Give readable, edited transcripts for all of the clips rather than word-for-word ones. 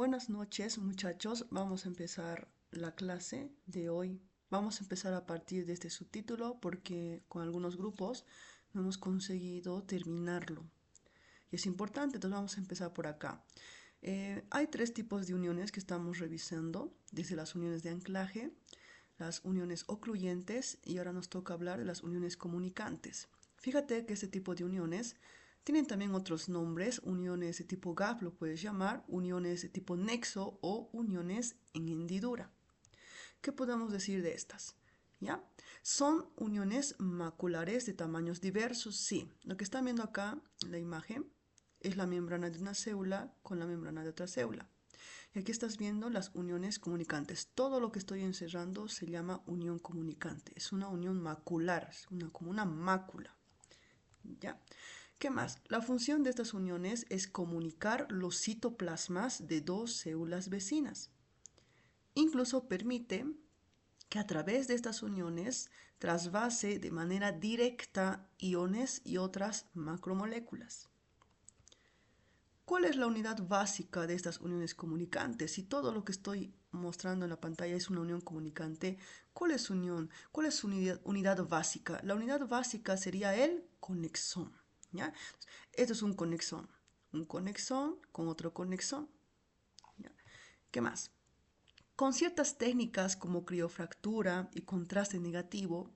Buenas noches, muchachos. Vamos a empezar la clase de hoy. Vamos a empezar a partir de este subtítulo porque con algunos grupos no hemos conseguido terminarlo. Y es importante, entonces vamos a empezar por acá. Hay tres tipos de uniones que estamos revisando, desde las uniones de anclaje, las uniones ocluyentes y ahora nos toca hablar de las uniones comunicantes. Fíjate que este tipo de uniones tienen también otros nombres, uniones de tipo GAP lo puedes llamar, uniones de tipo nexo o uniones en hendidura. ¿Qué podemos decir de estas? ¿Ya? ¿Son uniones maculares de tamaños diversos? Sí. Lo que están viendo acá en la imagen es la membrana de una célula con la membrana de otra célula. Y aquí estás viendo las uniones comunicantes. Todo lo que estoy encerrando se llama unión comunicante. Es una unión macular, como una mácula. ¿Ya? ¿Qué más? La función de estas uniones es comunicar los citoplasmas de dos células vecinas. Incluso permite que a través de estas uniones trasvase de manera directa iones y otras macromoléculas. ¿Cuál es la unidad básica de estas uniones comunicantes? Si todo lo que estoy mostrando en la pantalla es una unión comunicante, ¿cuál es su unión? ¿Cuál es su unidad básica? La unidad básica sería el conexón. ¿Ya? Esto es un conexón con otro conexón. ¿Ya? ¿Qué más? Con ciertas técnicas como criofractura y contraste negativo,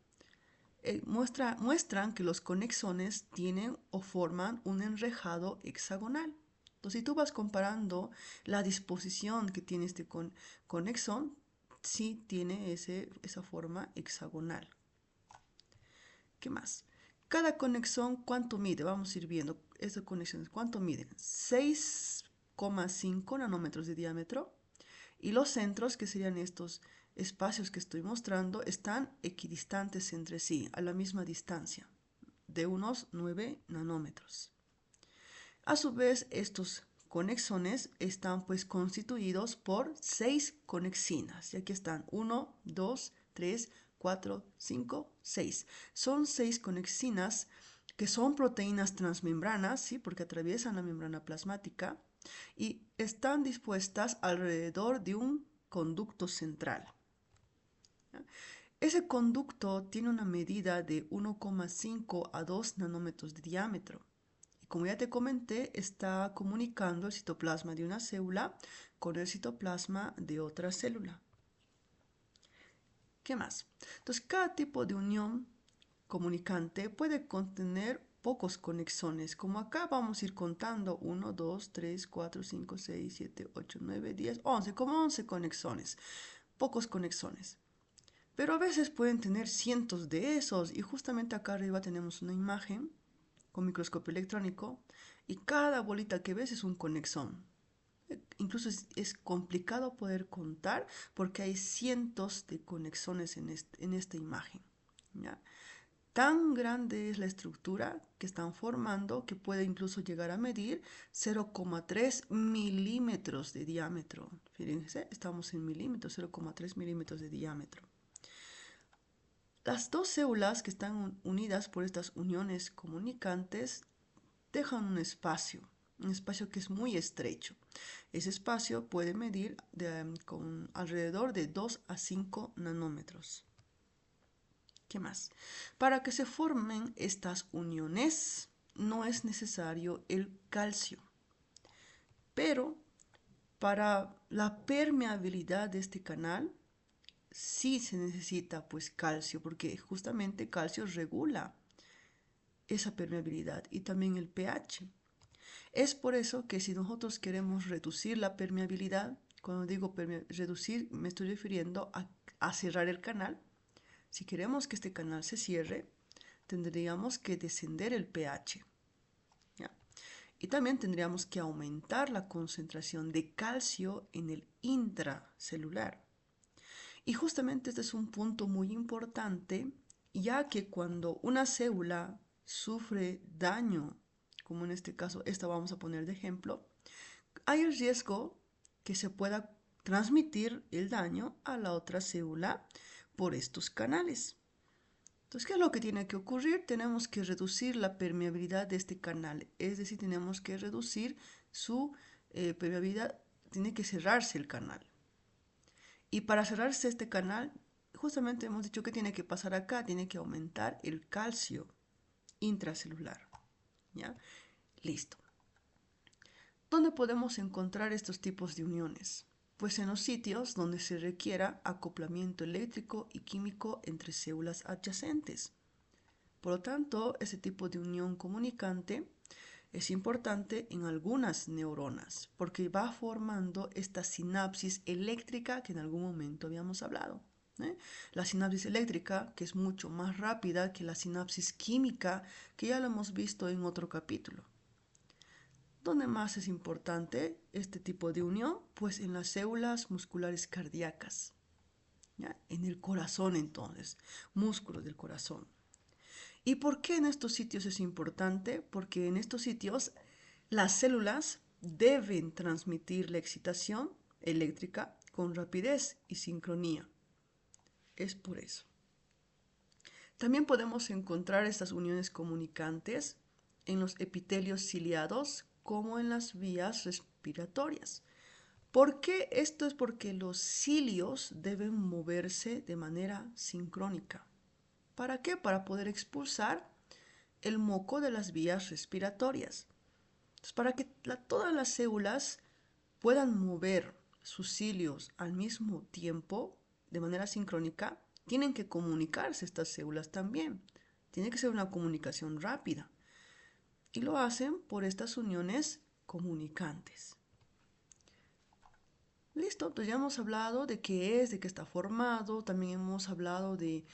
muestran que los conexones tienen o forman un enrejado hexagonal. Entonces, si tú vas comparando la disposición que tiene este conexón, sí tiene esa forma hexagonal. ¿Qué más? Cada conexión, ¿cuánto mide? Vamos a ir viendo estas conexiones. ¿Cuánto miden? 6,5 nanómetros de diámetro. Y los centros, que serían estos espacios que estoy mostrando, están equidistantes entre sí, a la misma distancia, de unos 9 nanómetros. A su vez, estos conexones están pues constituidos por 6 conexinas. Y aquí están 1, 2, 3, 4, 5, 6. Son 6 conexinas que son proteínas transmembranas, ¿sí? Porque atraviesan la membrana plasmática y están dispuestas alrededor de un conducto central. ¿Ya? Ese conducto tiene una medida de 1,5 a 2 nanómetros de diámetro. Y como ya te comenté, está comunicando el citoplasma de una célula con el citoplasma de otra célula. ¿Qué más? Entonces, cada tipo de unión comunicante puede contener pocos conexones, como acá vamos a ir contando 1, 2, 3, 4, 5, 6, 7, 8, 9, 10, 11, como 11 conexones, pocos conexones. Pero a veces pueden tener cientos de esos y justamente acá arriba tenemos una imagen con microscopio electrónico y cada bolita que ves es un conexón. Incluso es complicado poder contar porque hay cientos de conexones en esta imagen. ¿Ya? Tan grande es la estructura que están formando que puede incluso llegar a medir 0,3 milímetros de diámetro. Fíjense, estamos en milímetros, 0,3 milímetros de diámetro. Las dos células que están unidas por estas uniones comunicantes dejan un espacio que es muy estrecho. Ese espacio puede medir con alrededor de 2 a 5 nanómetros. ¿Qué más? Para que se formen estas uniones no es necesario el calcio, pero para la permeabilidad de este canal sí se necesita pues calcio, porque justamente calcio regula esa permeabilidad y también el pH. Es por eso que si nosotros queremos reducir la permeabilidad, cuando digo reducir me estoy refiriendo a cerrar el canal. Si queremos que este canal se cierre, tendríamos que descender el pH. ¿Ya? Y también tendríamos que aumentar la concentración de calcio en el intracelular. Y justamente este es un punto muy importante, ya que cuando una célula sufre daño, como en este caso, esta vamos a poner de ejemplo, hay el riesgo que se pueda transmitir el daño a la otra célula por estos canales. Entonces, ¿qué es lo que tiene que ocurrir? Tenemos que reducir la permeabilidad de este canal, es decir, tenemos que reducir su permeabilidad tiene que cerrarse el canal. Y para cerrarse este canal, justamente hemos dicho que tiene que pasar acá, tiene que aumentar el calcio intracelular. ¿Ya? Listo. ¿Dónde podemos encontrar estos tipos de uniones? Pues en los sitios donde se requiera acoplamiento eléctrico y químico entre células adyacentes. Por lo tanto, ese tipo de unión comunicante es importante en algunas neuronas porque va formando esta sinapsis eléctrica que en algún momento habíamos hablado. La sinapsis eléctrica, que es mucho más rápida que la sinapsis química, que ya lo hemos visto en otro capítulo. ¿Dónde más es importante este tipo de unión? Pues en las células musculares cardíacas, ¿ya? En el corazón entonces, músculos del corazón. ¿Y por qué en estos sitios es importante? Porque en estos sitios las células deben transmitir la excitación eléctrica con rapidez y sincronía. Es por eso. También podemos encontrar estas uniones comunicantes en los epitelios ciliados como en las vías respiratorias. ¿Por qué? Esto es porque los cilios deben moverse de manera sincrónica. ¿Para qué? Para poder expulsar el moco de las vías respiratorias. Entonces, para que todas las células puedan mover sus cilios al mismo tiempo, de manera sincrónica, tienen que comunicarse estas células también. Tiene que ser una comunicación rápida. Y lo hacen por estas uniones comunicantes. Listo, entonces ya hemos hablado de qué es, de qué está formado, también hemos hablado de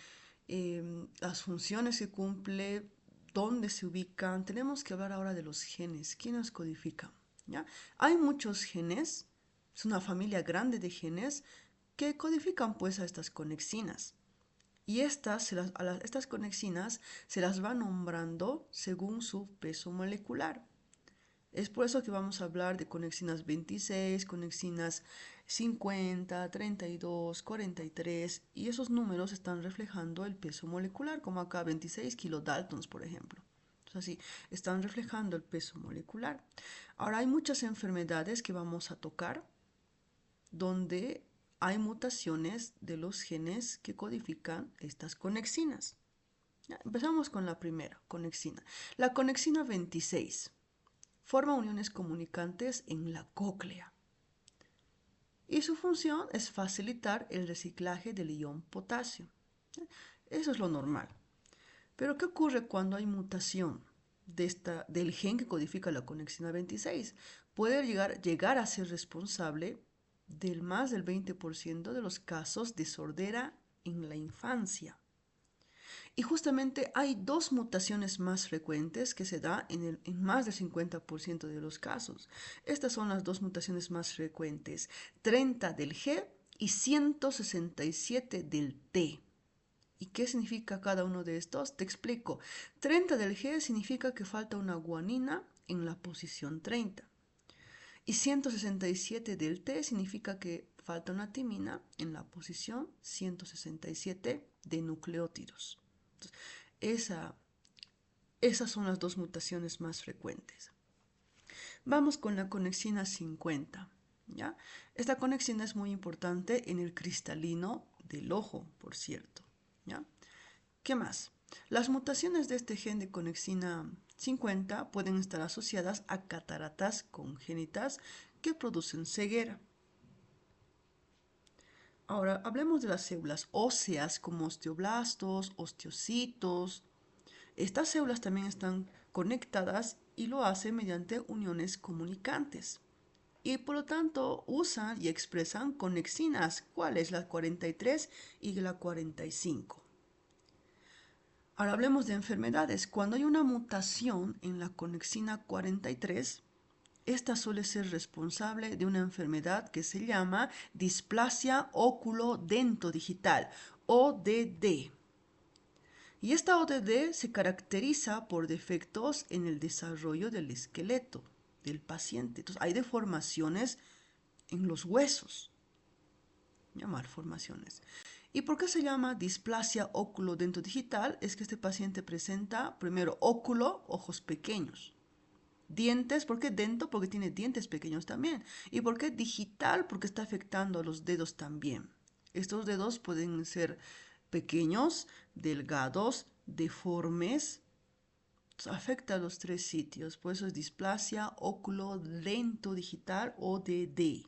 las funciones que cumple, dónde se ubican. Tenemos que hablar ahora de los genes, quiénes codifican, ¿ya? Hay muchos genes, es una familia grande de genes que codifican pues a estas conexinas. Y estas conexinas se las va nombrando según su peso molecular. Es por eso que vamos a hablar de conexinas 26, conexinas 50, 32, 43 y esos números están reflejando el peso molecular, como acá 26 kilodaltons, por ejemplo. Entonces así, están reflejando el peso molecular. Ahora hay muchas enfermedades que vamos a tocar donde hay mutaciones de los genes que codifican estas conexinas. Ya, empezamos con la primera, conexina. La conexina 26 forma uniones comunicantes en la cóclea. Y su función es facilitar el reciclaje del ion potasio. Eso es lo normal. Pero ¿qué ocurre cuando hay mutación del gen que codifica la conexina 26? Puede llegar a ser responsable del más del 20% de los casos de sordera en la infancia. Y justamente hay dos mutaciones más frecuentes que se da en más del 50% de los casos. Estas son las dos mutaciones más frecuentes, 30 del G y 167 del T. ¿Y qué significa cada uno de estos? Te explico. 30 del G significa que falta una guanina en la posición 30. Y 167 del T significa que falta una timina en la posición 167 de nucleótidos. Entonces, esas son las dos mutaciones más frecuentes. Vamos con la conexina 50. ¿Ya? Esta conexina es muy importante en el cristalino del ojo, por cierto. ¿Ya? ¿Qué más? Las mutaciones de este gen de conexina 50 pueden estar asociadas a cataratas congénitas que producen ceguera. Ahora, hablemos de las células óseas como osteoblastos, osteocitos. Estas células también están conectadas y lo hacen mediante uniones comunicantes. Y por lo tanto usan y expresan conexinas, ¿cuáles? La 43 y la 45. Ahora hablemos de enfermedades. Cuando hay una mutación en la conexina 43, esta suele ser responsable de una enfermedad que se llama displasia óculo-dento-digital, ODD. Y esta ODD se caracteriza por defectos en el desarrollo del esqueleto del paciente. Entonces, hay deformaciones en los huesos, malformaciones. ¿Y por qué se llama displasia óculo-dento-digital? Es que este paciente presenta primero óculo, ojos pequeños, Dientes, ¿por qué dento? Porque tiene dientes pequeños también. ¿Y por qué digital? Porque está afectando a los dedos también. Estos dedos pueden ser pequeños, delgados, deformes. Afecta a los tres sitios. Por eso es displasia óculo lento digital o DD.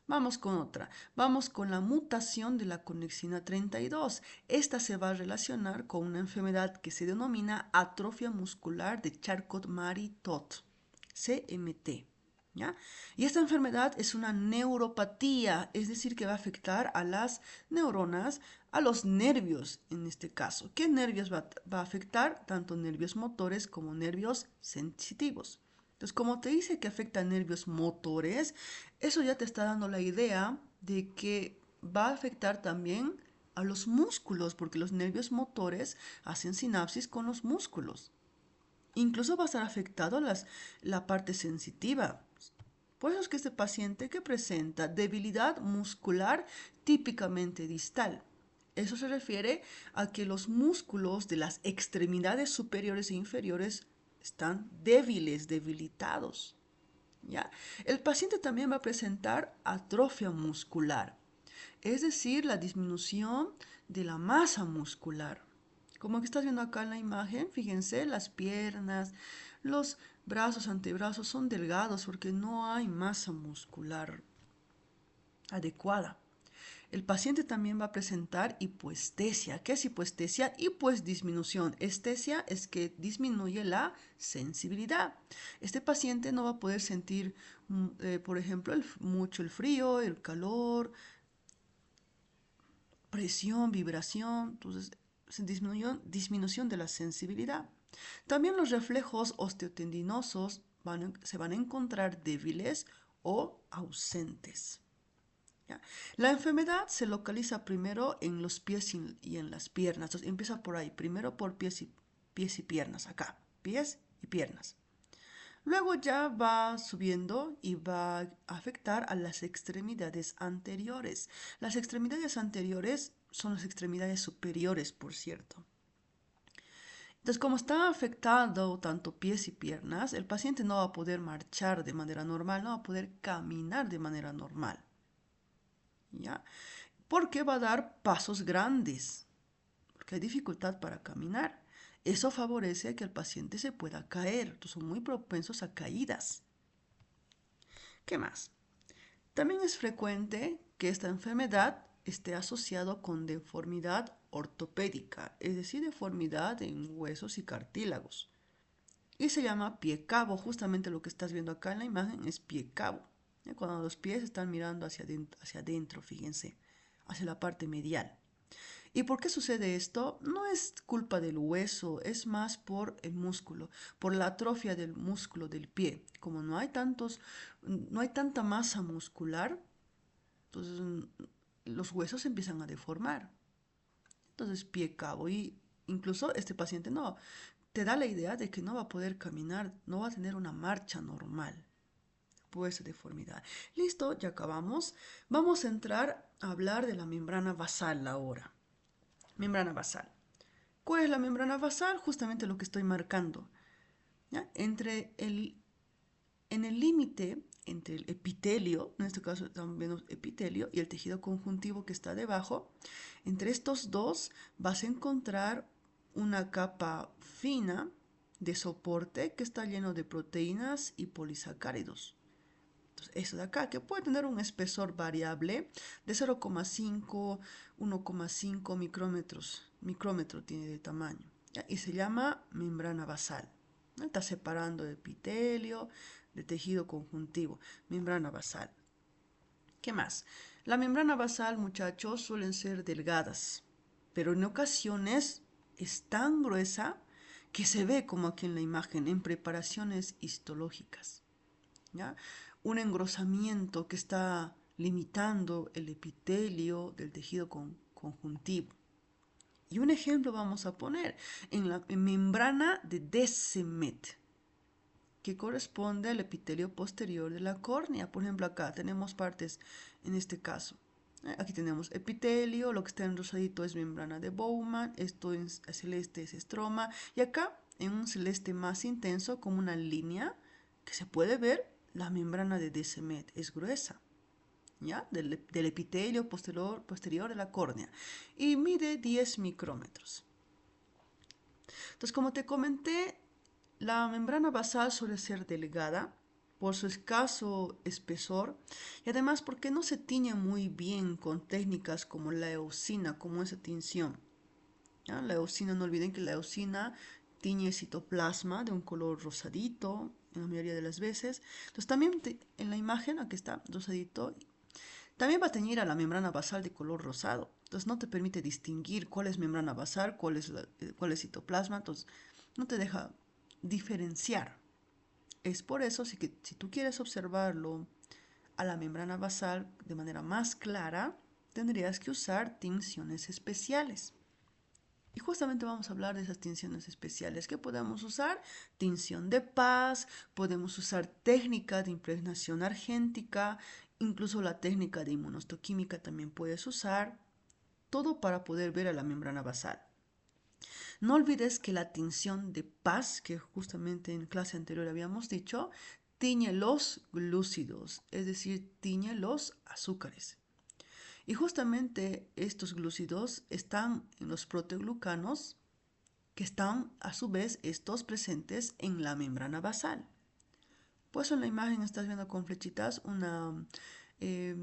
Vamos con otra. Vamos con la mutación de la conexina 32. Esta se va a relacionar con una enfermedad que se denomina atrofia muscular de Charcot-Marie-Tooth, CMT. ¿Ya? Y esta enfermedad es una neuropatía, es decir, que va a afectar a las neuronas, a los nervios en este caso. ¿Qué nervios va a afectar? Tanto nervios motores como nervios sensitivos. Entonces, como te dice que afecta a nervios motores, eso ya te está dando la idea de que va a afectar también a los músculos, porque los nervios motores hacen sinapsis con los músculos. Incluso va a estar afectado la parte sensitiva. Por eso es que este paciente que presenta debilidad muscular típicamente distal. Eso se refiere a que los músculos de las extremidades superiores e inferiores están débiles, debilitados. ¿Ya? El paciente también va a presentar atrofia muscular, es decir, la disminución de la masa muscular. Como que estás viendo acá en la imagen, fíjense, las piernas, los brazos, antebrazos son delgados porque no hay masa muscular adecuada. El paciente también va a presentar hipoestesia. ¿Qué es hipoestesia? Disminución. Estesia es que disminuye la sensibilidad. Este paciente no va a poder sentir, por ejemplo, mucho el frío, el calor, presión, vibración. Entonces, disminución de la sensibilidad. También los reflejos osteotendinosos se van a encontrar débiles o ausentes. ¿Ya? La enfermedad se localiza primero en los pies y en las piernas. Entonces empieza por ahí, primero por pies y piernas, acá, pies y piernas. Luego ya va subiendo y va a afectar a las extremidades anteriores. Las extremidades anteriores son las extremidades superiores, por cierto. Entonces, como está afectado tanto pies y piernas, el paciente no va a poder marchar de manera normal, no va a poder caminar de manera normal. ¿Ya? Porque va a dar pasos grandes, porque hay dificultad para caminar. Eso favorece que el paciente se pueda caer, entonces son muy propensos a caídas. ¿Qué más? También es frecuente que esta enfermedad esté asociado con deformidad ortopédica, es decir, deformidad en huesos y cartílagos. Y se llama pie cabo, justamente lo que estás viendo acá en la imagen es pie cabo. Cuando los pies están mirando hacia adentro, fíjense, hacia la parte medial. ¿Y por qué sucede esto? No es culpa del hueso, es más por el músculo, por la atrofia del músculo del pie. Como no hay tanta masa muscular, entonces los huesos empiezan a deformar. Entonces pie cabo y incluso este paciente no te da la idea de que no va a poder caminar, no va a tener una marcha normal por esa deformidad. Listo, ya acabamos. Vamos a entrar a hablar de la membrana basal ahora. Membrana basal. ¿Cuál es la membrana basal? Justamente lo que estoy marcando. ¿Ya? En el límite entre el epitelio, en este caso estamos viendo epitelio, y el tejido conjuntivo que está debajo, entre estos dos vas a encontrar una capa fina de soporte que está lleno de proteínas y polisacáridos. Entonces, eso de acá, que puede tener un espesor variable de 0,5, 1,5 micrómetros. Micrómetro tiene de tamaño. ¿Ya? Y se llama membrana basal. ¿No? Está separando de epitelio, de tejido conjuntivo. Membrana basal. ¿Qué más? La membrana basal, muchachos, suelen ser delgadas, pero en ocasiones es tan gruesa que se ve como aquí en la imagen, en preparaciones histológicas. ¿Ya? Un engrosamiento que está limitando el epitelio del tejido conjuntivo. Y un ejemplo vamos a poner en la membrana de Descemet, que corresponde al epitelio posterior de la córnea. Por ejemplo, acá tenemos partes, en este caso. Aquí tenemos epitelio, lo que está en rosadito es membrana de Bowman, esto en celeste es estroma, y acá en un celeste más intenso como una línea que se puede ver. La membrana de Descemet es gruesa, ¿ya? Del epitelio posterior de la córnea y mide 10 micrómetros. Entonces, como te comenté, la membrana basal suele ser delgada por su escaso espesor y además porque no se tiñe muy bien con técnicas como la eosina, como esa tinción. ¿Ya? La eosina, no olviden que la eosina tiñe citoplasma de un color rosadito en la mayoría de las veces. Entonces también en la imagen, aquí está rosadito, también va a teñir a la membrana basal de color rosado. Entonces no te permite distinguir cuál es membrana basal, cuál es citoplasma. Entonces no te deja diferenciar. Es por eso si tú quieres observarlo a la membrana basal de manera más clara, tendrías que usar tinciones especiales. Y justamente vamos a hablar de esas tinciones especiales que podemos usar. Tinción de paz, podemos usar técnica de impregnación argéntica, incluso la técnica de inmunohistoquímica también puedes usar, todo para poder ver a la membrana basal. No olvides que la tinción de paz, que justamente en clase anterior habíamos dicho, tiñe los glúcidos, es decir, tiñe los azúcares. Y justamente estos glúcidos están en los proteoglucanos, que están a su vez estos presentes en la membrana basal. Pues en la imagen estás viendo con flechitas eh,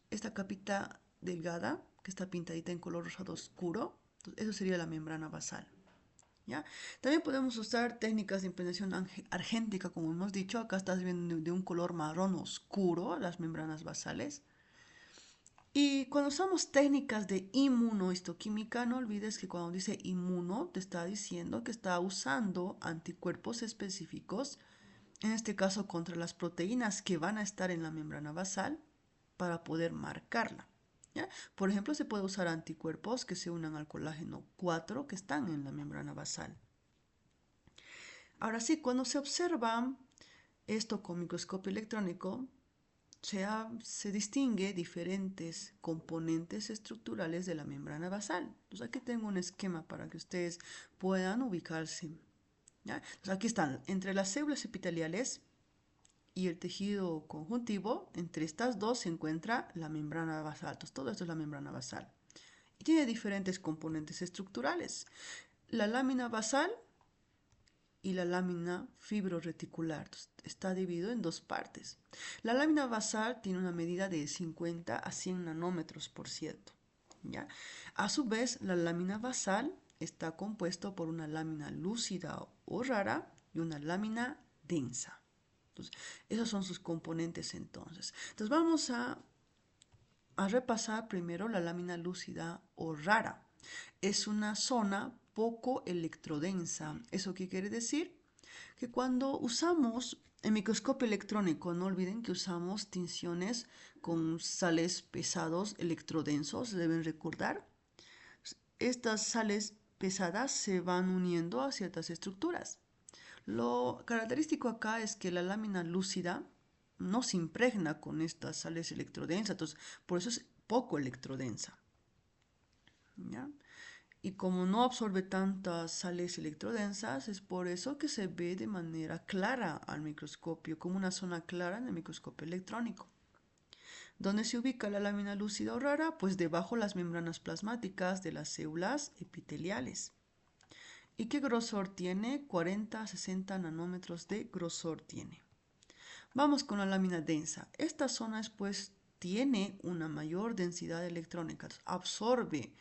esta capita delgada que está pintadita en color rosado oscuro. Entonces, eso sería la membrana basal. ¿Ya? También podemos usar técnicas de impregnación argéntica, como hemos dicho. Acá estás viendo de un color marrón oscuro las membranas basales. Y cuando usamos técnicas de inmunohistoquímica, no olvides que cuando dice inmuno, te está diciendo que está usando anticuerpos específicos, en este caso contra las proteínas que van a estar en la membrana basal, para poder marcarla. ¿Ya? Por ejemplo, se puede usar anticuerpos que se unan al colágeno 4 que están en la membrana basal. Ahora sí, cuando se observa esto con microscopio electrónico, se distingue diferentes componentes estructurales de la membrana basal. Entonces aquí tengo un esquema para que ustedes puedan ubicarse. ¿Ya? Entonces aquí están, entre las células epiteliales y el tejido conjuntivo, entre estas dos se encuentra la membrana basal. Entonces todo esto es la membrana basal. Y tiene diferentes componentes estructurales. La lámina basal y la lámina fibroreticular. Está dividido en dos partes. La lámina basal tiene una medida de 50 a 100 nanómetros por cierto. ¿Ya? A su vez, la lámina basal está compuesto por una lámina lúcida o rara y una lámina densa. Entonces, esos son sus componentes entonces. Entonces vamos a repasar primero la lámina lúcida o rara. Es una zona poco electrodensa. ¿Eso qué quiere decir? Que cuando usamos el microscopio electrónico, no olviden que usamos tinciones con sales pesados electrodensos, deben recordar. Estas sales pesadas se van uniendo a ciertas estructuras. Lo característico acá es que la lámina lúcida no se impregna con estas sales electrodensas, entonces por eso es poco electrodensa. ¿Ya? Y como no absorbe tantas sales electrodensas, es por eso que se ve de manera clara al microscopio, como una zona clara en el microscopio electrónico. ¿Dónde se ubica la lámina lúcida o rara? Pues debajo las membranas plasmáticas de las células epiteliales. ¿Y qué grosor tiene? 40 a 60 nanómetros de grosor tiene. Vamos con la lámina densa. Esta zona pues tiene una mayor densidad electrónica, absorbe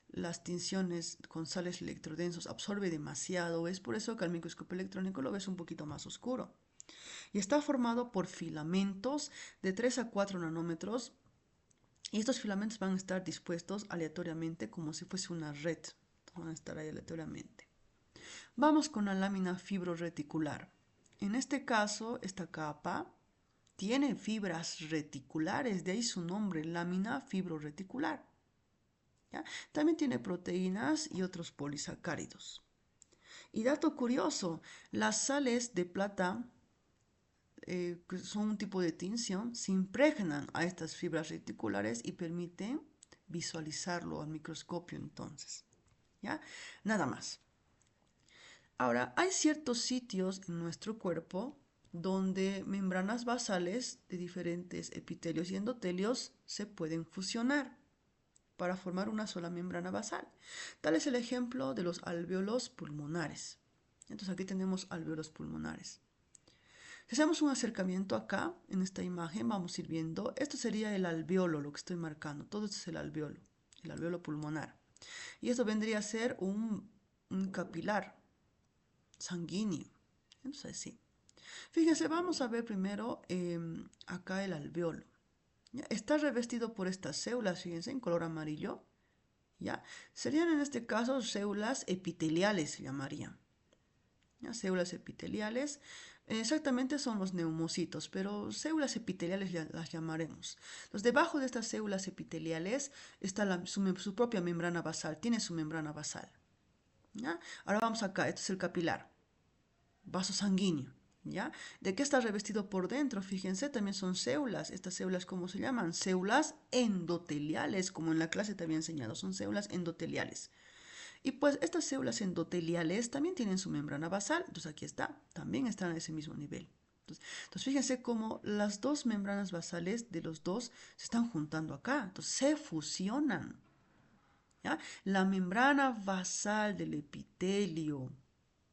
las tinciones con sales electrodensos, absorbe demasiado. Es por eso que al microscopio electrónico lo ves un poquito más oscuro. Y está formado por filamentos de 3 a 4 nanómetros. Y estos filamentos van a estar dispuestos aleatoriamente como si fuese una red. Van a estar ahí aleatoriamente. Vamos con la lámina fibroreticular. En este caso, esta capa tiene fibras reticulares, de ahí su nombre, lámina fibroreticular. ¿Ya? También tiene proteínas y otros polisacáridos. Y dato curioso, las sales de plata, que son un tipo de tinción, se impregnan a estas fibras reticulares y permiten visualizarlo al microscopio entonces. ¿Ya? Nada más. Ahora, hay ciertos sitios en nuestro cuerpo donde membranas basales de diferentes epitelios y endotelios se pueden fusionar para formar una sola membrana basal. Tal es el ejemplo de los alvéolos pulmonares. Entonces aquí tenemos alvéolos pulmonares. Si hacemos un acercamiento acá, en esta imagen, vamos a ir viendo, esto sería el alvéolo, lo que estoy marcando, todo esto es el alvéolo pulmonar. Y esto vendría a ser un capilar sanguíneo. Entonces sí. Fíjense, vamos a ver primero acá el alvéolo. ¿Ya? Está revestido por estas células, fíjense, en color amarillo. ¿Ya? Serían en este caso células epiteliales, se llamarían. ¿Ya? Células epiteliales, exactamente son los neumocitos, pero células epiteliales las llamaremos. Entonces, debajo de estas células epiteliales está su propia membrana basal, tiene su membrana basal. ¿Ya? Ahora vamos acá, esto es el capilar, vaso sanguíneo. ¿Ya? ¿De qué está revestido por dentro? Fíjense, también son células. Estas células, ¿cómo se llaman? Células endoteliales, como en la clase te había enseñado, son células endoteliales. Y pues estas células endoteliales también tienen su membrana basal, entonces aquí está, también están a ese mismo nivel. Entonces fíjense cómo las dos membranas basales de los dos se están juntando acá, entonces se fusionan. ¿Ya? La membrana basal del epitelio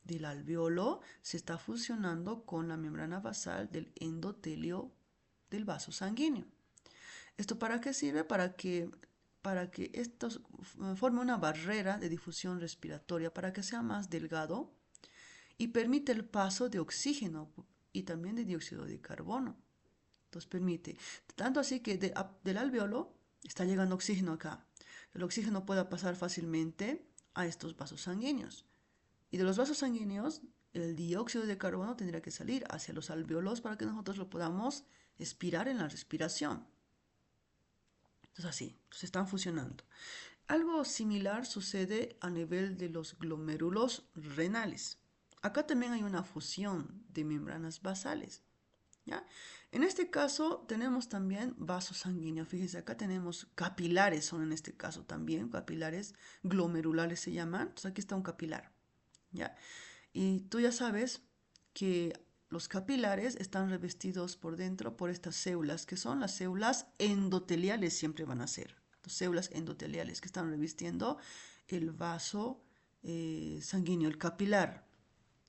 del alvéolo se está fusionando con la membrana basal del endotelio del vaso sanguíneo. ¿Esto para qué sirve? Para que esto forme una barrera de difusión respiratoria, para que sea más delgado y permite el paso de oxígeno y también de dióxido de carbono. Entonces permite, tanto así que del alvéolo está llegando oxígeno acá. El oxígeno puede pasar fácilmente a estos vasos sanguíneos. Y de los vasos sanguíneos, el dióxido de carbono tendría que salir hacia los alvéolos para que nosotros lo podamos expirar en la respiración. Entonces así, se están fusionando. Algo similar sucede a nivel de los glomérulos renales. Acá también hay una fusión de membranas basales. ¿Ya? En este caso tenemos también vasos sanguíneos. Fíjense, acá tenemos capilares, son en este caso también, capilares glomerulares se llaman. Entonces aquí está un capilar. ¿Ya? Y tú ya sabes que los capilares están revestidos por dentro por estas células, que son las células endoteliales, siempre van a ser. Células endoteliales que están revistiendo el vaso sanguíneo, el capilar.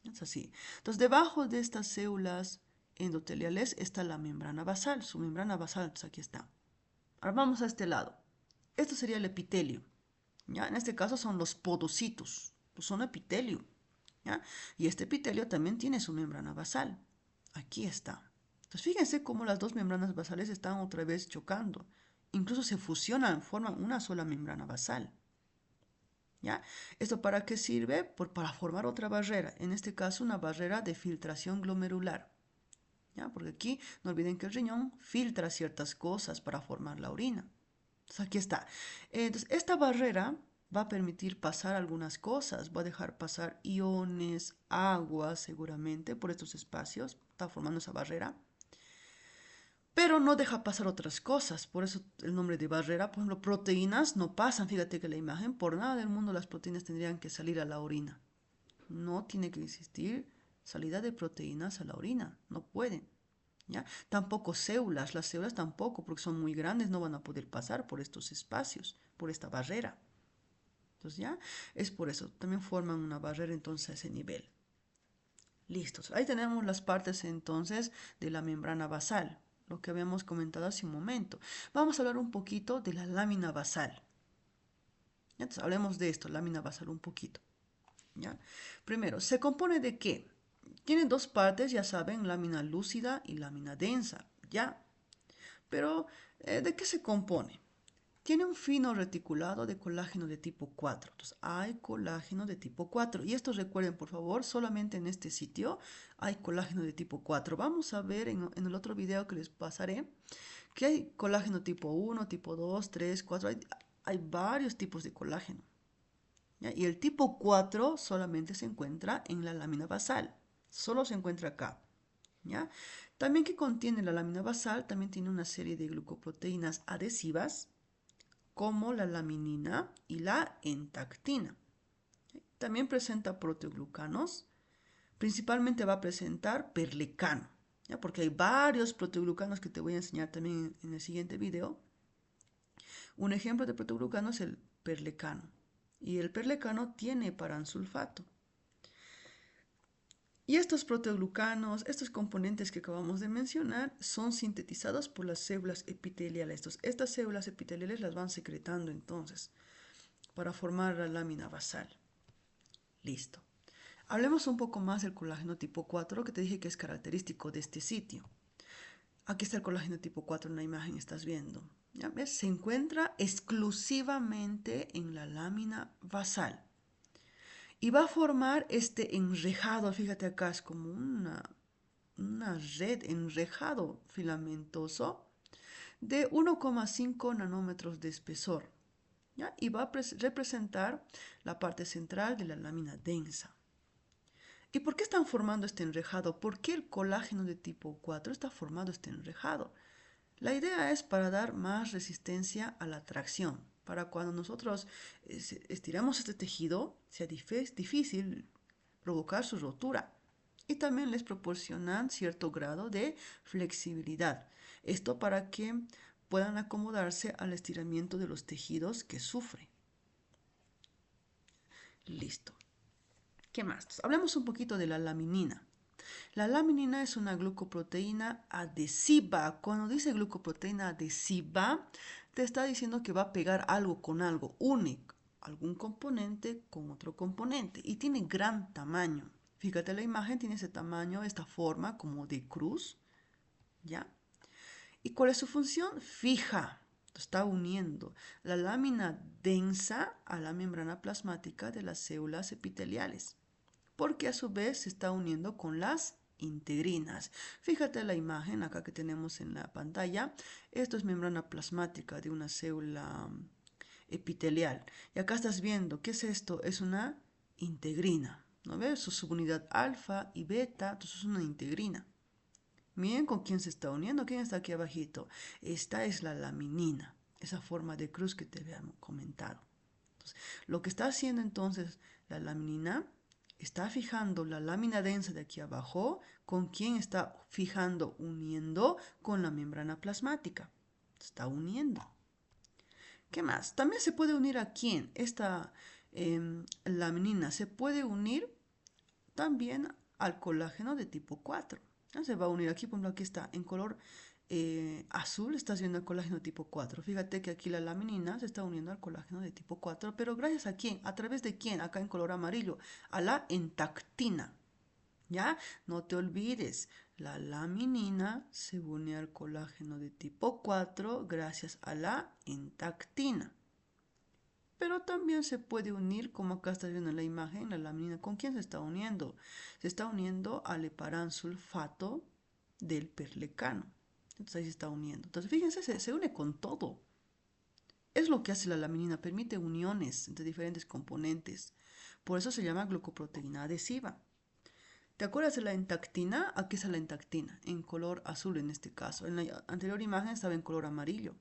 Es así. Entonces, debajo de estas células endoteliales está la membrana basal, su membrana basal, entonces aquí está. Ahora vamos a este lado. Esto sería el epitelio. ¿Ya? En este caso son los podocitos, pues son epitelio. ¿Ya? Y este epitelio también tiene su membrana basal. Aquí está. Entonces fíjense cómo las dos membranas basales están otra vez chocando. Incluso se fusionan, forman una sola membrana basal. ¿Ya? ¿Esto para qué sirve? Para formar otra barrera. En este caso una barrera de filtración glomerular. ¿Ya? Porque aquí no olviden que el riñón filtra ciertas cosas para formar la orina. Entonces aquí está. Entonces esta barrera va a permitir pasar algunas cosas, va a dejar pasar iones, agua seguramente por estos espacios, está formando esa barrera, pero no deja pasar otras cosas, por eso el nombre de barrera. Por ejemplo, proteínas no pasan, fíjate que la imagen, por nada del mundo las proteínas tendrían que salir a la orina, no tiene que existir salida de proteínas a la orina, no pueden. ¿Ya? Tampoco células, las células tampoco, porque son muy grandes, no van a poder pasar por estos espacios, por esta barrera. Entonces ya es por eso, también forman una barrera entonces a ese nivel. Listos, ahí tenemos las partes entonces de la membrana basal, lo que habíamos comentado hace un momento. Vamos a hablar un poquito de la lámina basal. Entonces hablemos de esto, lámina basal un poquito. ¿Ya? Primero, ¿se compone de qué? Tiene dos partes, ya saben, lámina lúcida y lámina densa, ¿ya? Pero, ¿de qué se compone? Tiene un fino reticulado de colágeno de tipo 4. Entonces, hay colágeno de tipo 4. Y esto recuerden, por favor, solamente en este sitio hay colágeno de tipo 4. Vamos a ver en el otro video que les pasaré que hay colágeno tipo 1, tipo 2, 3, 4. Hay varios tipos de colágeno. ¿Ya? Y el tipo 4 solamente se encuentra en la lámina basal. Solo se encuentra acá. ¿Ya? También que contiene la lámina basal, también tiene una serie de glucoproteínas adhesivas como la laminina y la entactina. También presenta proteoglucanos. Principalmente va a presentar perlecano, ¿ya? Porque hay varios proteoglucanos que te voy a enseñar también en el siguiente video. Un ejemplo de proteoglucano es el perlecano. Y el perlecano tiene paransulfato. Y estos proteoglucanos, estos componentes que acabamos de mencionar, son sintetizados por las células epiteliales. Estas células epiteliales las van secretando entonces para formar la lámina basal. Listo. Hablemos un poco más del colágeno tipo 4, que te dije que es característico de este sitio. Aquí está el colágeno tipo 4 en la imagen, estás viendo. ¿Ya ves? Se encuentra exclusivamente en la lámina basal. Y va a formar este enrejado, fíjate acá, es como una red, enrejado filamentoso de 1,5 nanómetros de espesor. ¿Ya? Y va a representar la parte central de la lámina densa. ¿Y por qué están formando este enrejado? ¿Por qué el colágeno de tipo 4 está formando este enrejado? La idea es para dar más resistencia a la tracción. Para cuando nosotros estiramos este tejido, sea difícil provocar su rotura. Y también les proporcionan cierto grado de flexibilidad. Esto para que puedan acomodarse al estiramiento de los tejidos que sufren. Listo. ¿Qué más? Hablemos un poquito de la laminina. La laminina es una glucoproteína adhesiva. Cuando dice glucoproteína adhesiva, te está diciendo que va a pegar algo con algo, une algún componente con otro componente y tiene gran tamaño. Fíjate la imagen, tiene ese tamaño, esta forma como de cruz, ¿ya? ¿Y cuál es su función? Fija, está uniendo la lámina densa a la membrana plasmática de las células epiteliales, porque a su vez se está uniendo con las integrinas. Fíjate la imagen acá que tenemos en la pantalla. Esto es membrana plasmática de una célula epitelial. Y acá estás viendo, ¿qué es esto? Es una integrina. ¿No ves? Su subunidad alfa y beta, entonces es una integrina. Miren con quién se está uniendo. ¿Quién está aquí abajito? Esta es la laminina, esa forma de cruz que te había comentado. Entonces, lo que está haciendo entonces la laminina, está fijando la lámina densa de aquí abajo, con quién está fijando, uniendo con la membrana plasmática. Está uniendo. ¿Qué más? También se puede unir a quién. Esta laminina se puede unir también al colágeno de tipo 4. Se va a unir aquí, por ejemplo, aquí está en color azul, estás viendo el colágeno tipo 4. Fíjate que aquí la laminina se está uniendo al colágeno de tipo 4, pero gracias a quién, a través de quién, acá en color amarillo, a la entactina. ¿Ya? No te olvides, la laminina se une al colágeno de tipo 4 gracias a la entactina. Pero también se puede unir, como acá estás viendo en la imagen, la laminina. ¿Con quién se está uniendo? Se está uniendo al heparansulfato del perlecano. Entonces ahí se está uniendo. Entonces fíjense, se une con todo. Es lo que hace la laminina, permite uniones entre diferentes componentes. Por eso se llama glucoproteína adhesiva. ¿Te acuerdas de la entactina? Aquí está la entactina, en color azul en este caso. En la anterior imagen estaba en color amarillo.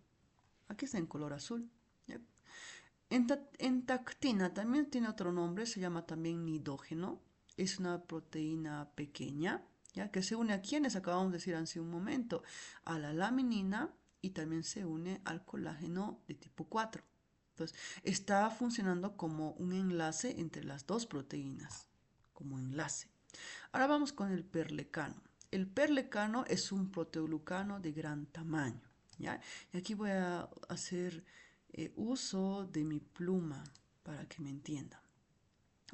Aquí está en color azul. ¿Ya? Entactina también tiene otro nombre, se llama también nidógeno. Es una proteína pequeña, ¿ya? Que se une a quienes acabamos de decir hace un momento, a la laminina y también se une al colágeno de tipo 4. Entonces, está funcionando como un enlace entre las dos proteínas, como enlace. Ahora vamos con el perlecano. El perlecano es un proteoglucano de gran tamaño, ¿ya? Y aquí voy a hacer uso de mi pluma para que me entiendan.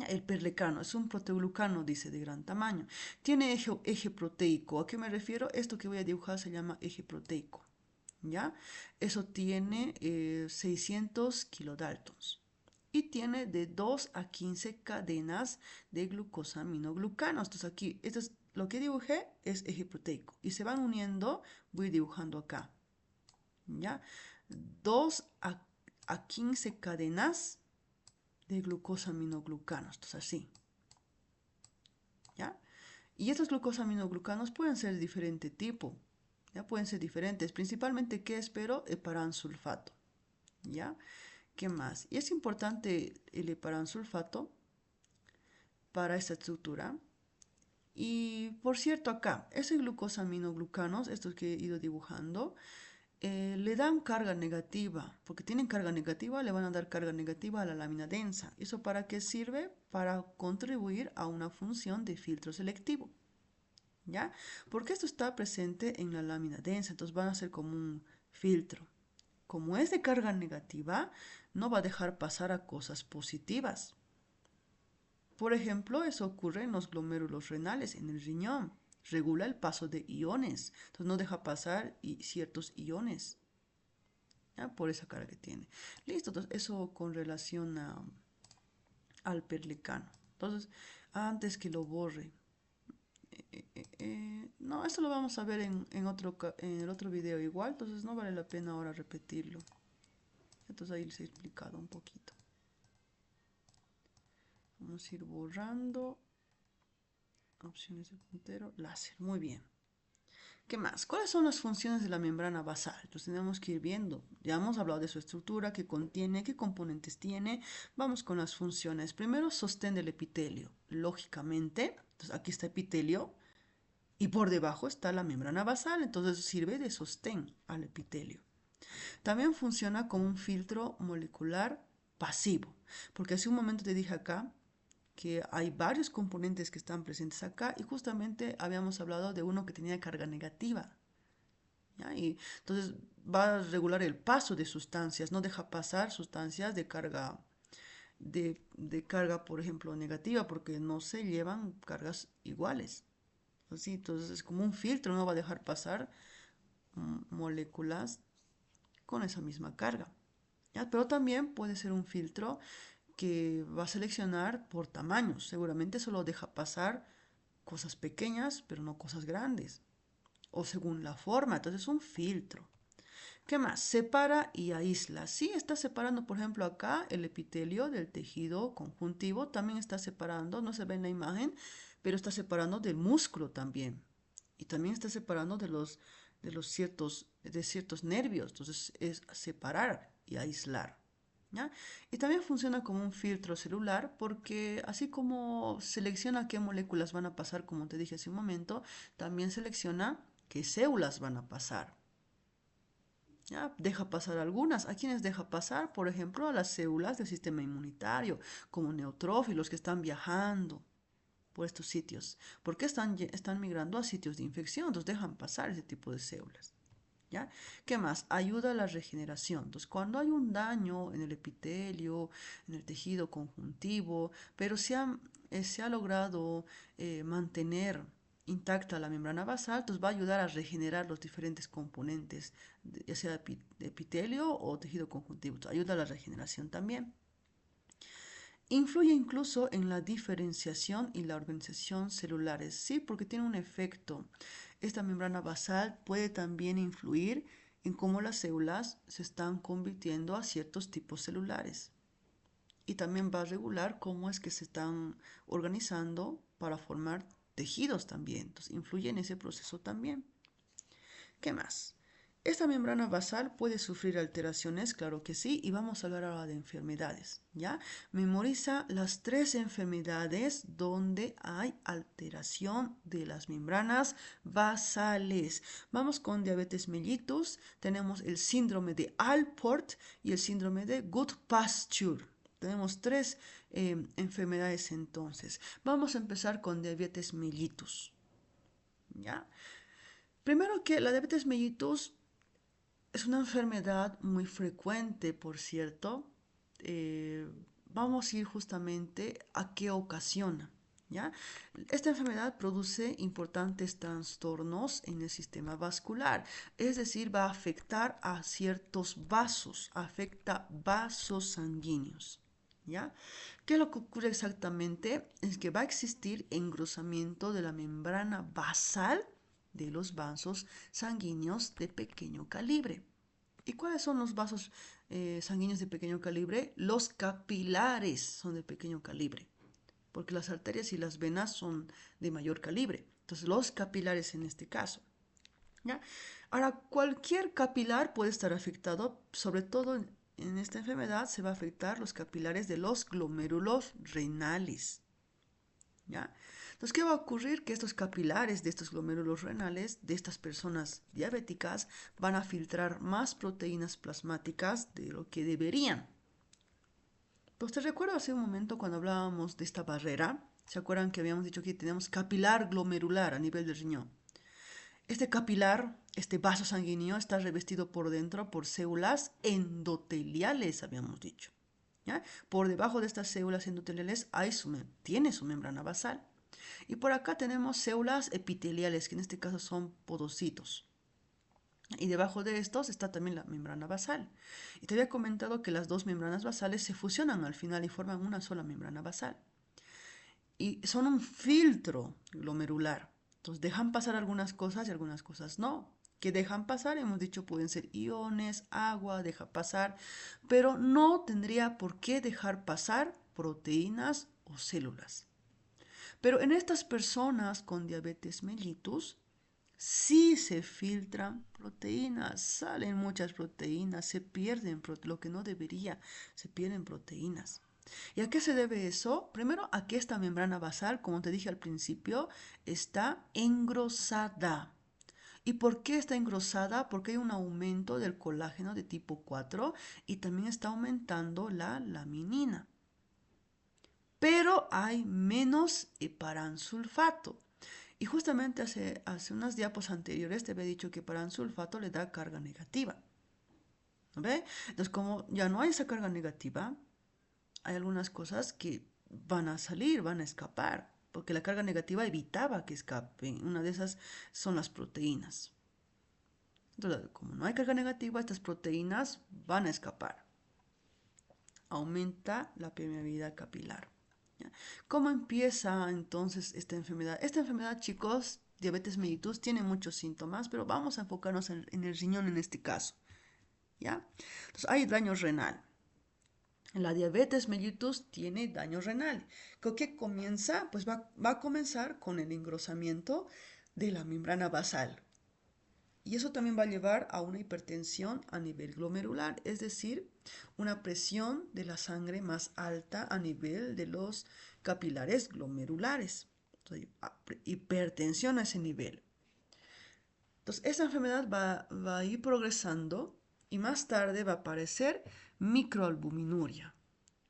El perlecano es un proteoglucano, dice, de gran tamaño. Tiene eje proteico. ¿A qué me refiero? Esto que voy a dibujar se llama eje proteico. ¿Ya? Eso tiene 600 kilodaltons. Y tiene de 2 a 15 cadenas de glucosaminoglucanos. Entonces aquí, esto es lo que dibujé, es eje proteico. Y se van uniendo, voy dibujando acá. ¿Ya? 2 a 15 cadenas de glucosaminoglucanos. Entonces así. ¿Ya? Y estos glucosaminoglucanos pueden ser de diferente tipo. Ya pueden ser diferentes. Principalmente, ¿qué espero? Heparansulfato. ¿Ya? ¿Qué más? Y es importante el heparansulfato para esta estructura. Y por cierto, acá, ese glucosaminoglucanos, estos que he ido dibujando, le dan carga negativa, porque tienen carga negativa, le van a dar carga negativa a la lámina densa. ¿Eso para qué sirve? Para contribuir a una función de filtro selectivo, ¿ya? Porque esto está presente en la lámina densa, entonces van a ser como un filtro. Como es de carga negativa, no va a dejar pasar a cosas positivas. Por ejemplo, eso ocurre en los glomérulos renales, en el riñón. Regula el paso de iones, entonces no deja pasar ciertos iones, ¿ya? Por esa carga que tiene. Listo, entonces eso con relación al perlicano. Entonces, antes que lo borre, no, esto lo vamos a ver en el otro video igual, entonces no vale la pena ahora repetirlo. Entonces ahí les he explicado un poquito. Vamos a ir borrando. Opciones de puntero, láser. Muy bien. ¿Qué más? ¿Cuáles son las funciones de la membrana basal? Entonces tenemos que ir viendo. Ya hemos hablado de su estructura, qué contiene, qué componentes tiene. Vamos con las funciones. Primero, sostén del epitelio. Lógicamente, entonces aquí está epitelio y por debajo está la membrana basal. Entonces sirve de sostén al epitelio. También funciona como un filtro molecular pasivo. Porque hace un momento te dije acá que hay varios componentes que están presentes acá y justamente habíamos hablado de uno que tenía carga negativa. ¿Ya? Y entonces va a regular el paso de sustancias, no deja pasar sustancias de carga, de carga, por ejemplo, negativa, porque no se llevan cargas iguales. Así, entonces es como un filtro, no va a dejar pasar moléculas con esa misma carga. ¿Ya? Pero también puede ser un filtro que va a seleccionar por tamaños. Seguramente solo deja pasar cosas pequeñas, pero no cosas grandes. O según la forma, entonces es un filtro. ¿Qué más? Separa y aísla. Sí, está separando, por ejemplo, acá el epitelio del tejido conjuntivo. También está separando, no se ve en la imagen, pero está separando del músculo también. Y también está separando de ciertos nervios. Entonces es separar y aislar. ¿Ya? Y también funciona como un filtro celular porque así como selecciona qué moléculas van a pasar, como te dije hace un momento, también selecciona qué células van a pasar. ¿Ya? Deja pasar algunas. ¿A quiénes deja pasar? Por ejemplo, a las células del sistema inmunitario, como neutrófilos que están viajando por estos sitios. Porque están migrando a sitios de infección, entonces dejan pasar ese tipo de células. ¿Ya? ¿Qué más? Ayuda a la regeneración. Entonces, cuando hay un daño en el epitelio, en el tejido conjuntivo, pero se ha logrado mantener intacta la membrana basal, entonces va a ayudar a regenerar los diferentes componentes, ya sea epitelio o tejido conjuntivo. Entonces, ayuda a la regeneración también. Influye incluso en la diferenciación y la organización celulares, sí, porque tiene un efecto. Esta membrana basal puede también influir en cómo las células se están convirtiendo a ciertos tipos celulares. Y también va a regular cómo es que se están organizando para formar tejidos también. Entonces, influye en ese proceso también. ¿Qué más? Esta membrana basal puede sufrir alteraciones, claro que sí, y vamos a hablar ahora de enfermedades, ¿ya? Memoriza las 3 enfermedades donde hay alteración de las membranas basales. Vamos con diabetes mellitus, tenemos el síndrome de Alport y el síndrome de Goodpasture. Tenemos 3 enfermedades entonces. Vamos a empezar con diabetes mellitus, ¿ya? Primero que la diabetes mellitus es una enfermedad muy frecuente, por cierto. Vamos a ir justamente a qué ocasiona, ¿ya? Esta enfermedad produce importantes trastornos en el sistema vascular, es decir, va a afectar a ciertos vasos, afecta vasos sanguíneos, ¿ya? ¿Qué es lo que ocurre exactamente? Es que va a existir engrosamiento de la membrana basal de los vasos sanguíneos de pequeño calibre. ¿Y cuáles son los vasos sanguíneos de pequeño calibre? Los capilares son de pequeño calibre, porque las arterias y las venas son de mayor calibre. Entonces, los capilares en este caso. ¿Ya? Ahora, cualquier capilar puede estar afectado, sobre todo en esta enfermedad se va a afectar los capilares de los glomérulos renales. ¿ya? Entonces, ¿qué va a ocurrir? Que estos capilares de estos glomérulos renales, de estas personas diabéticas, van a filtrar más proteínas plasmáticas de lo que deberían. Pues te recuerdo hace un momento cuando hablábamos de esta barrera, ¿se acuerdan que habíamos dicho que tenemos capilar glomerular a nivel del riñón? Este capilar, este vaso sanguíneo, está revestido por dentro por células endoteliales, habíamos dicho. ¿Ya? Por debajo de estas células endoteliales tiene su membrana basal. Y por acá tenemos células epiteliales, que en este caso son podocitos. Y debajo de estos está también la membrana basal. Y te había comentado que las dos membranas basales se fusionan al final y forman una sola membrana basal. Y son un filtro glomerular. Entonces dejan pasar algunas cosas y algunas cosas no. Que dejan pasar, hemos dicho, pueden ser iones, agua, deja pasar, pero no tendría por qué dejar pasar proteínas o células. Pero en estas personas con diabetes mellitus, sí se filtran proteínas, salen muchas proteínas, se pierden lo que no debería, se pierden proteínas. ¿Y a qué se debe eso? Primero, a que esta membrana basal, como te dije al principio, está engrosada. ¿Y por qué está engrosada? Porque hay un aumento del colágeno de tipo 4 y también está aumentando la laminina. Pero hay menos heparansulfato. Y justamente hace unas diapos anteriores te había dicho que heparansulfato le da carga negativa. ¿Ve? Entonces, como ya no hay esa carga negativa, hay algunas cosas que van a salir, van a escapar, porque la carga negativa evitaba que escapen. Una de esas son las proteínas. Entonces, como no hay carga negativa, estas proteínas van a escapar. Aumenta la permeabilidad capilar. ¿Ya? ¿Cómo empieza entonces esta enfermedad? Esta enfermedad, chicos, diabetes mellitus, tiene muchos síntomas, pero vamos a enfocarnos en el riñón en este caso. ¿Ya? Entonces, hay daño renal. La diabetes mellitus tiene daño renal. ¿Qué comienza? Pues va a comenzar con el engrosamiento de la membrana basal. Y eso también va a llevar a una hipertensión a nivel glomerular, es decir, una presión de la sangre más alta a nivel de los capilares glomerulares. Entonces, hipertensión a ese nivel. Entonces, esa enfermedad va a ir progresando y más tarde va a aparecer microalbuminuria.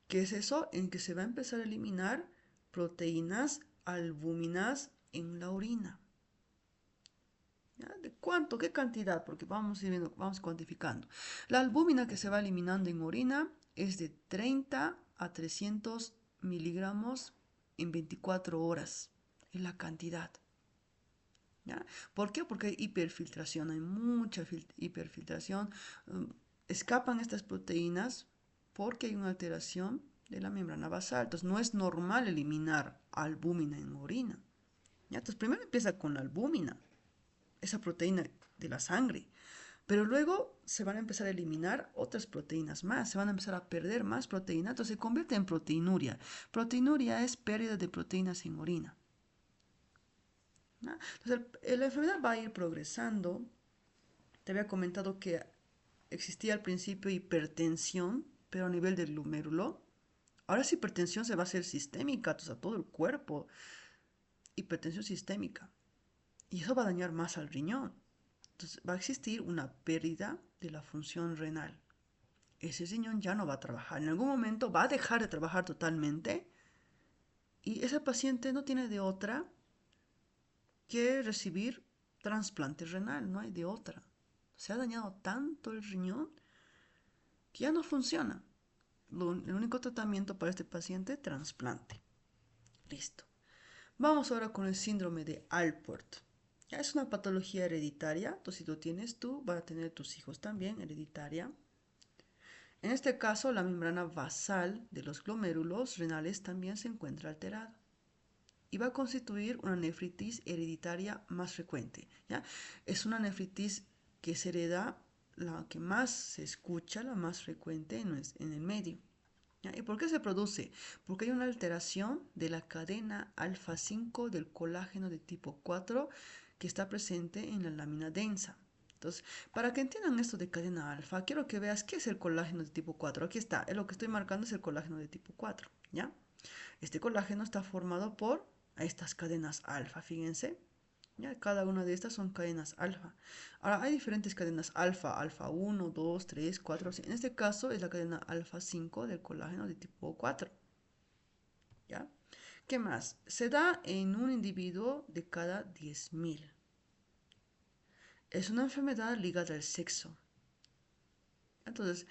¿Qué es eso? En que se va a empezar a eliminar proteínas albúminas en la orina. ¿Ya? ¿De cuánto? ¿Qué cantidad? Porque vamos viendo, vamos cuantificando. La albúmina que se va eliminando en orina es de 30 a 300 miligramos en 24 horas. Es la cantidad. ¿Ya? ¿Por qué? Porque hay hiperfiltración, hay mucha hiperfiltración. Escapan estas proteínas porque hay una alteración de la membrana basal. Entonces no es normal eliminar albúmina en orina. ¿Ya? Entonces primero empieza con la albúmina, esa proteína de la sangre. Pero luego se van a empezar a eliminar otras proteínas más, se van a empezar a perder más proteínas, entonces se convierte en proteinuria. Proteinuria es pérdida de proteínas en orina. ¿No? Entonces la enfermedad va a ir progresando. Te había comentado que existía al principio hipertensión, pero a nivel del glomérulo. Ahora esa hipertensión se va a hacer sistémica, o sea, todo el cuerpo. Hipertensión sistémica. Y eso va a dañar más al riñón. Entonces va a existir una pérdida de la función renal. Ese riñón ya no va a trabajar. En algún momento va a dejar de trabajar totalmente y ese paciente no tiene de otra que recibir trasplante renal. No hay de otra. Se ha dañado tanto el riñón que ya no funciona. El único tratamiento para este paciente, trasplante. Listo. Vamos ahora con el síndrome de Alport. Ya es una patología hereditaria. Entonces, si lo tienes tú, van a tener tus hijos también, hereditaria. En este caso, la membrana basal de los glomérulos renales también se encuentra alterada y va a constituir una nefritis hereditaria más frecuente. ¿Ya? Es una nefritis que se hereda, la que más se escucha, la más frecuente en el medio. ¿Ya? ¿Y por qué se produce? Porque hay una alteración de la cadena alfa 5 del colágeno de tipo 4 que está presente en la lámina densa. Entonces, para que entiendan esto de cadena alfa, quiero que veas qué es el colágeno de tipo 4. Aquí está, lo que estoy marcando es el colágeno de tipo 4, ¿ya? Este colágeno está formado por a estas cadenas alfa, fíjense. ¿Ya? Cada una de estas son cadenas alfa. Ahora, hay diferentes cadenas alfa, alfa 1, 2, 3, 4. En este caso es la cadena alfa 5 del colágeno de tipo 4. ¿Ya? ¿Qué más? Se da en un individuo de cada 10.000. Es una enfermedad ligada al sexo. Entonces,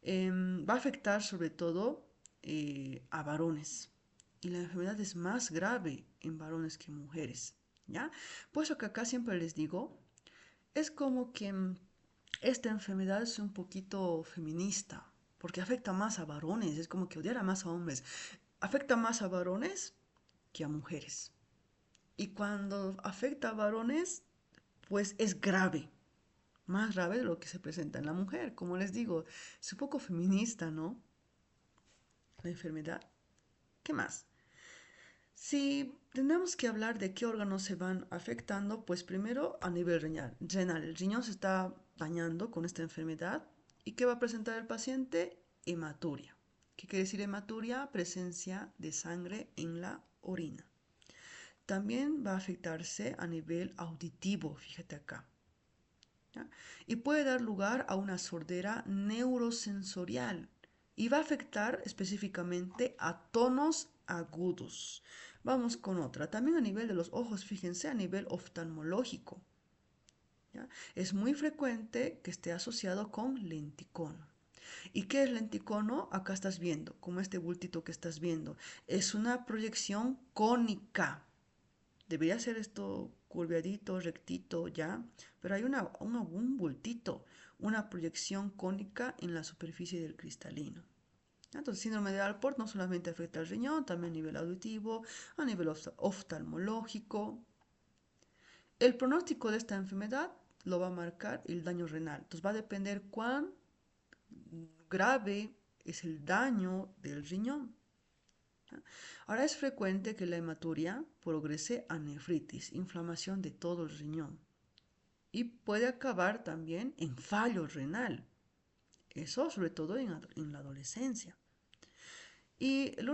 va a afectar sobre todo a varones. Y la enfermedad es más grave en varones que en mujeres. ¿Ya? Por eso que acá siempre les digo, es como que esta enfermedad es un poquito feminista, porque afecta más a varones, es como que odiara más a hombres. Afecta más a varones que a mujeres. Y cuando afecta a varones, pues es grave, más grave de lo que se presenta en la mujer. Como les digo, es un poco feminista, ¿no? La enfermedad. ¿Qué más? Si tenemos que hablar de qué órganos se van afectando, pues primero a nivel renal. El riñón se está dañando con esta enfermedad. ¿Y qué va a presentar el paciente? Hematuria. ¿Qué quiere decir hematuria? Presencia de sangre en la orina. También va a afectarse a nivel auditivo, fíjate acá. ¿Ya? Y puede dar lugar a una sordera neurosensorial y va a afectar específicamente a tonos agudos. Vamos con otra, también a nivel de los ojos, fíjense, a nivel oftalmológico. ¿Ya? Es muy frecuente que esté asociado con lenticono. ¿Y qué es lenticono? Acá estás viendo, como este bultito que estás viendo. Es una proyección cónica. Debería ser esto curviadito, rectito, ¿ya? Pero hay un bultito, una proyección cónica en la superficie del cristalino. Entonces, síndrome de Alport no solamente afecta al riñón, también a nivel auditivo, a nivel oftalmológico. El pronóstico de esta enfermedad lo va a marcar el daño renal. Entonces, va a depender cuán grave es el daño del riñón. Ahora es frecuente que la hematuria progrese a nefritis, inflamación de todo el riñón, y puede acabar también en fallo renal. Eso sobre todo en la adolescencia. Y la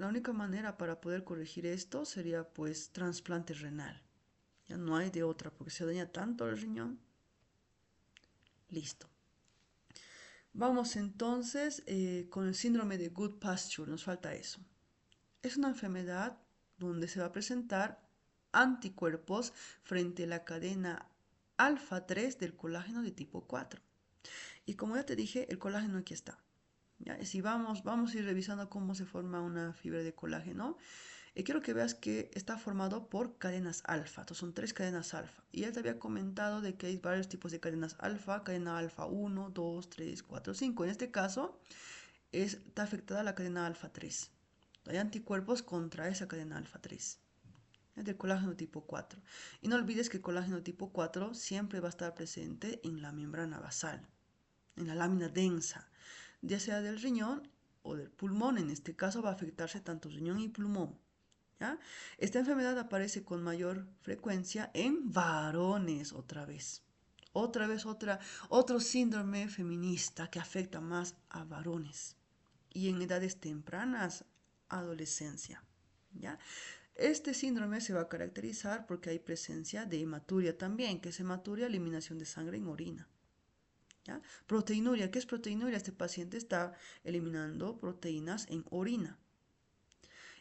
única manera para poder corregir esto sería pues trasplante renal. Ya no hay de otra porque se daña tanto el riñón. Listo. Vamos entonces con el síndrome de Good Pasture. Nos falta eso. Es una enfermedad donde se va a presentar anticuerpos frente a la cadena alfa 3 del colágeno de tipo 4. Y como ya te dije, el colágeno aquí está. ¿Ya? Si vamos a ir revisando cómo se forma una fibra de colágeno. Quiero que veas que está formado por cadenas alfa. Entonces son tres cadenas alfa. Y ya te había comentado de que hay varios tipos de cadenas alfa. Cadena alfa 1, 2, 3, 4, 5. En este caso está afectada la cadena alfa 3. Hay anticuerpos contra esa cadena alfa 3. Es del colágeno tipo 4. Y no olvides que el colágeno tipo 4 siempre va a estar presente en la membrana basal, en la lámina densa, ya sea del riñón o del pulmón. En este caso va a afectarse tanto riñón y pulmón. ¿Ya? Esta enfermedad aparece con mayor frecuencia en varones otra vez. Otro síndrome feminista que afecta más a varones y en edades tempranas, adolescencia. ¿Ya? Este síndrome se va a caracterizar porque hay presencia de hematuria también, que es hematuria, eliminación de sangre en orina. ¿Ya? Proteinuria, ¿qué es proteinuria? Este paciente está eliminando proteínas en orina.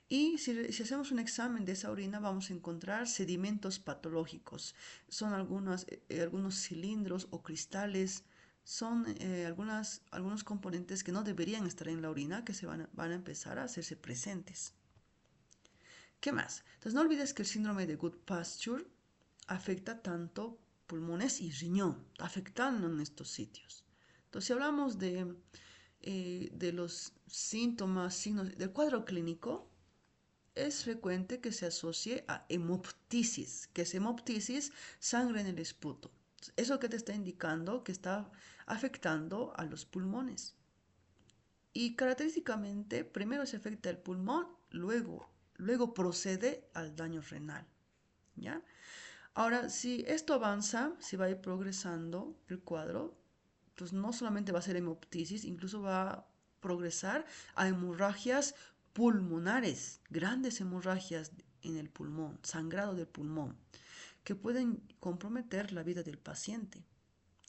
Y si hacemos un examen de esa orina vamos a encontrar sedimentos patológicos. Son algunos cilindros o cristales, son algunos componentes que no deberían estar en la orina que van a empezar a hacerse presentes. ¿Qué más? Entonces no olvides que el síndrome de Good Pasture afecta tanto pulmones y riñón, afectando en estos sitios. Entonces si hablamos de los síntomas, signos del cuadro clínico, es frecuente que se asocie a hemoptisis, que es hemoptisis, sangre en el esputo. Eso que te está indicando que está afectando a los pulmones. Y característicamente, primero se afecta el pulmón, luego procede al daño renal. ¿Ya? Ahora, si esto avanza, si va a ir progresando el cuadro, pues no solamente va a ser hemoptisis, incluso va a progresar a hemorragias pulmonares, grandes hemorragias en el pulmón, sangrado del pulmón, que pueden comprometer la vida del paciente.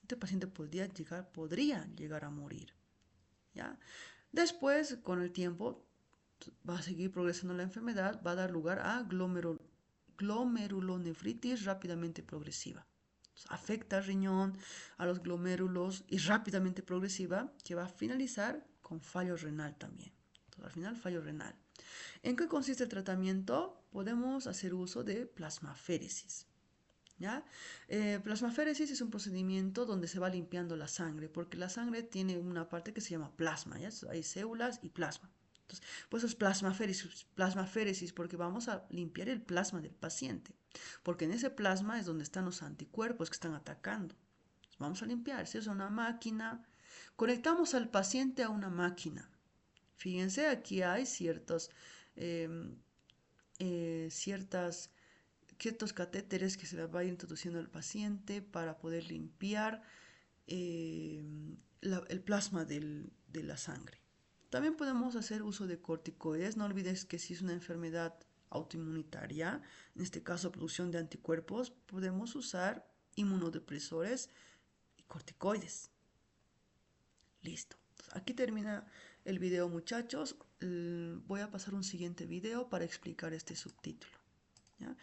Este paciente podría llegar a morir. ¿Ya? Después, con el tiempo, va a seguir progresando la enfermedad, va a dar lugar a glomerulonefritis rápidamente progresiva. Afecta al riñón, a los glomérulos y rápidamente progresiva, que va a finalizar con fallo renal también. Entonces, al final, fallo renal. ¿En qué consiste el tratamiento? Podemos hacer uso de plasmaféresis. ¿Ya? Plasmaféresis es un procedimiento donde se va limpiando la sangre, porque la sangre tiene una parte que se llama plasma, ¿ya? Hay células y plasma. Entonces, pues es plasmaféresis, porque vamos a limpiar el plasma del paciente, porque en ese plasma es donde están los anticuerpos que están atacando. Entonces, vamos a limpiar, si es una máquina, conectamos al paciente a una máquina. Fíjense, aquí hay eh, ciertas ciertos catéteres que se le va a ir introduciendo al paciente para poder limpiar el plasma de la sangre. También podemos hacer uso de corticoides. No olvides que si es una enfermedad autoinmunitaria, en este caso producción de anticuerpos, podemos usar inmunodepresores y corticoides. Listo. Aquí termina el video, muchachos. Voy a pasar un siguiente video para explicar este subtítulo. ¿Ya?